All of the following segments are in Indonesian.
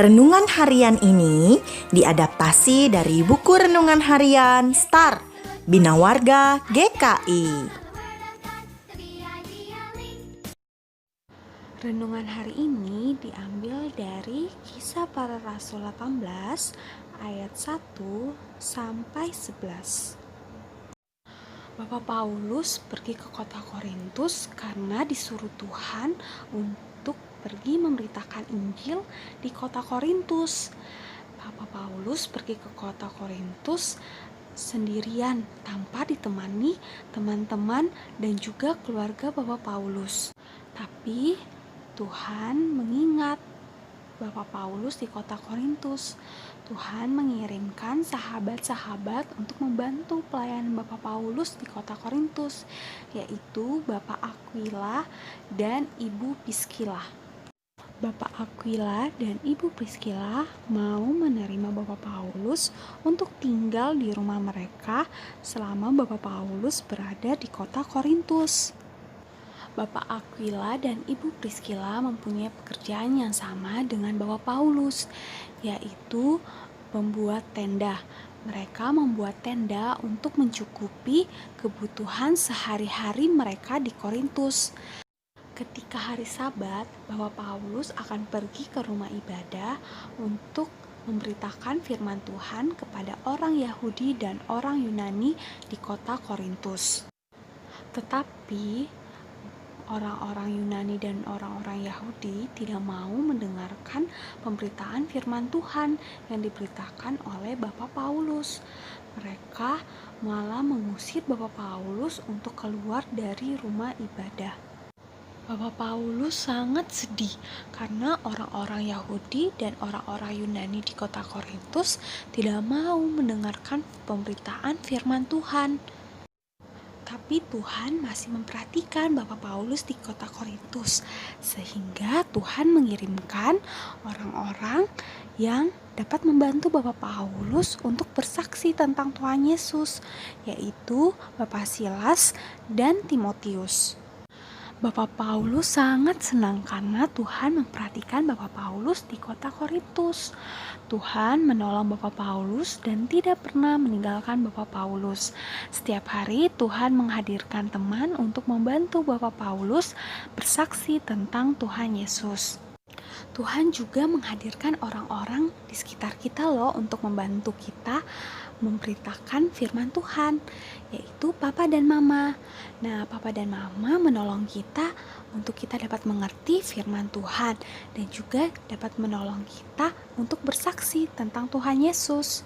Renungan harian ini diadaptasi dari buku renungan harian Star Bina Warga GKI. Renungan hari ini diambil dari Kisah Para Rasul 18 ayat 1 sampai 11. Bapak Paulus pergi ke kota Korintus karena disuruh Tuhan untuk pergi memberitakan Injil di kota Korintus. Bapak Paulus pergi ke kota Korintus sendirian tanpa ditemani teman-teman dan juga keluarga Bapak Paulus. Tapi Tuhan mengingat Bapak Paulus di kota Korintus. Tuhan mengirimkan sahabat-sahabat untuk membantu pelayanan Bapak Paulus di kota Korintus, yaitu Bapak Aquila dan Ibu Priskila. Bapak Aquila dan Ibu Priskila mau menerima Bapak Paulus untuk tinggal di rumah mereka selama Bapak Paulus berada di kota Korintus. Bapak Aquila dan Ibu Priskila mempunyai pekerjaan yang sama dengan Bapak Paulus, yaitu membuat tenda. Mereka membuat tenda untuk mencukupi kebutuhan sehari-hari mereka di Korintus. Ketika hari Sabat, Bapak Paulus akan pergi ke rumah ibadah untuk memberitakan firman Tuhan kepada orang Yahudi dan orang Yunani di kota Korintus. Tetapi orang-orang Yunani dan orang-orang Yahudi tidak mau mendengarkan pemberitaan firman Tuhan yang diberitakan oleh Bapak Paulus. Mereka malah mengusir Bapak Paulus untuk keluar dari rumah ibadah. Bapak Paulus sangat sedih karena orang-orang Yahudi dan orang-orang Yunani di kota Korintus tidak mau mendengarkan pemberitaan firman Tuhan. Tapi Tuhan masih memperhatikan Bapak Paulus di kota Korintus, sehingga Tuhan mengirimkan orang-orang yang dapat membantu Bapak Paulus untuk bersaksi tentang Tuhan Yesus, yaitu Bapak Silas dan Timotius. Bapak Paulus sangat senang karena Tuhan memperhatikan Bapak Paulus di kota Korintus. Tuhan menolong Bapak Paulus dan tidak pernah meninggalkan Bapak Paulus. Setiap hari Tuhan menghadirkan teman untuk membantu Bapak Paulus bersaksi tentang Tuhan Yesus. Tuhan juga menghadirkan orang-orang di sekitar kita loh untuk membantu kita memberitakan firman Tuhan, yaitu Papa dan Mama. Nah, Papa dan Mama menolong kita untuk kita dapat mengerti firman Tuhan dan juga dapat menolong kita untuk bersaksi tentang Tuhan Yesus.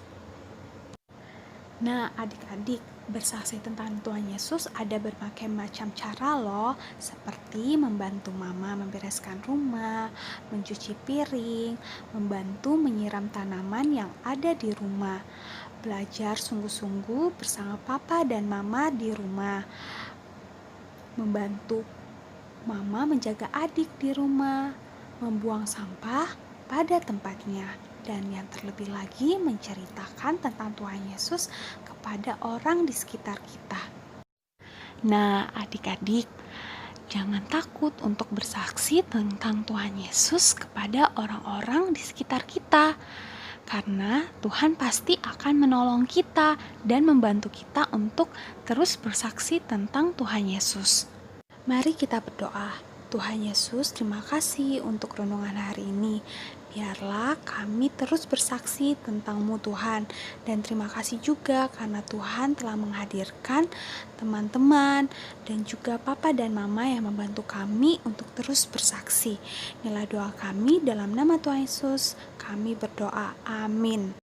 Nah, adik-adik, bersaksi tentang Tuhan Yesus ada berbagai macam cara loh, seperti membantu mama membereskan rumah, mencuci piring, membantu menyiram tanaman yang ada di rumah, belajar sungguh-sungguh bersama papa dan mama di rumah, membantu mama menjaga adik di rumah, membuang sampah pada tempatnya, dan yang terlebih lagi menceritakan tentang Tuhan Yesus kepada orang di sekitar kita. Nah, adik-adik, jangan takut untuk bersaksi tentang Tuhan Yesus kepada orang-orang di sekitar kita, karena Tuhan pasti akan menolong kita dan membantu kita untuk terus bersaksi tentang Tuhan Yesus. Mari kita berdoa. Tuhan Yesus, terima kasih untuk renungan hari ini. Biarlah kami terus bersaksi tentang-Mu Tuhan. Dan terima kasih juga karena Tuhan telah menghadirkan teman-teman dan juga Papa dan Mama yang membantu kami untuk terus bersaksi. Inilah doa kami dalam nama Tuhan Yesus. Kami berdoa. Amin.